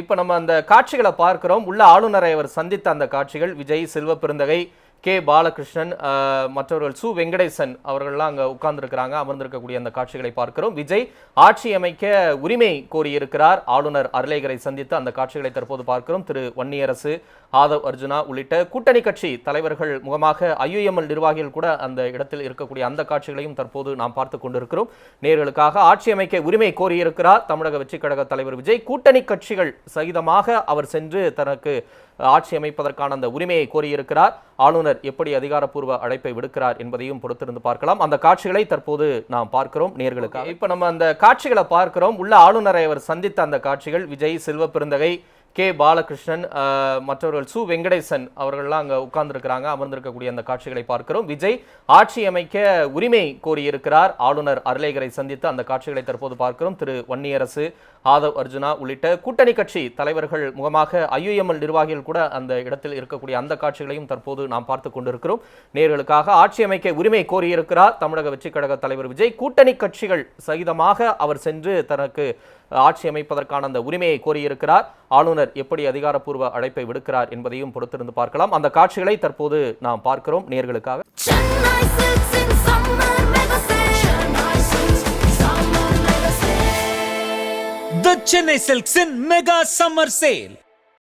இப்ப நம்ம அந்த காட்சிகளை பார்க்கிறோம். உள்ள ஆளுநரை அவர் சந்தித்த அந்த காட்சிகள், விஜய், செல்வ பெருந்தகை, கே பாலகிருஷ்ணன், மற்றவர்கள் சு வெங்கடேசன் அவர்கள்லாம் அங்க உட்கார்ந்துருக்கிறாங்க. அமர்ந்திருக்கக்கூடிய அந்த காட்சிகளை பார்க்கிறோம். விஜய் ஆட்சி அமைக்க உரிமை கோரியிருக்கிறார். ஆளுநர் அர்லேகரை சந்தித்து அந்த காட்சிகளை தற்போது பார்க்கிறோம். திரு வன்னியரசு, ஆதவ் அர்ஜுனா உள்ளிட்ட கூட்டணி கட்சி தலைவர்கள் முகமாக IUML நிர்வாகிகள் கூட அந்த இடத்தில் இருக்கக்கூடிய அந்த காட்சிகளையும் தற்போது நாம் பார்த்துக் கொண்டிருக்கிறோம். நேர்களுக்காக ஆட்சி அமைக்க உரிமை கோரியிருக்கிறார் தமிழக வெற்றிக் கழக தலைவர் விஜய். கூட்டணி கட்சிகள் சகிதமாக அவர் சென்று தனக்கு ஆட்சி அமைப்பதற்கான அந்த உரிமையை கோரியிருக்கிறார். ஆளுநர் எப்படி அதிகாரப்பூர்வ அழைப்பை விடுக்கிறார் என்பதையும் பொறுத்திருந்து பார்க்கலாம். அந்த காட்சிகளை தற்போது நாம் பார்க்கிறோம் நேர்களுக்காக. இப்ப நம்ம அந்த காட்சிகளை பார்க்கிறோம். உள்ள ஆளுநரை அவர் சந்தித்த அந்த காட்சிகள், விஜய், செல்வ பெருந்தகை, கே பாலகிருஷ்ணன், மற்றவர்கள் சு வெங்கடேசன் அவர்கள்லாம் அங்க உட்கார்ந்துருக்கிறாங்க. அமர்ந்திருக்கக்கூடிய அந்த காட்சிகளை பார்க்கிறோம். விஜய் ஆட்சி அமைக்க உரிமை கோரியிருக்கிறார். ஆளுநர் அர்லேகரை சந்தித்து அந்த காட்சிகளை தற்போது பார்க்கிறோம். திரு வன்னியரசு, ஆதவ் அர்ஜுனா உள்ளிட்ட கூட்டணி கட்சி தலைவர்கள் முகமாக IUML நிர்வாகிகள் கூட அந்த இடத்தில் இருக்கக்கூடிய அந்த காட்சிகளையும் தற்போது நாம் பார்த்துக் கொண்டிருக்கிறோம். நேர்களுக்காக ஆட்சி அமைக்க உரிமை கோரியிருக்கிறார் தமிழக வெற்றிக் கழக தலைவர் விஜய். கூட்டணி கட்சிகள் சகிதமாக அவர் சென்று தனக்கு ஆட்சி அமைப்பதற்கான அந்த உரிமையை கோரியிருக்கிறார். ஆளுநர் எப்படி அதிகாரப்பூர்வ அழைப்பை விடுக்கிறார் என்பதையும் பொறுத்திருந்து பார்க்கலாம். அந்த காட்சிகளை தற்போது நாம் பார்க்கிறோம் நேர்களுக்காக. The Chennai Silks in Mega Summer Sale.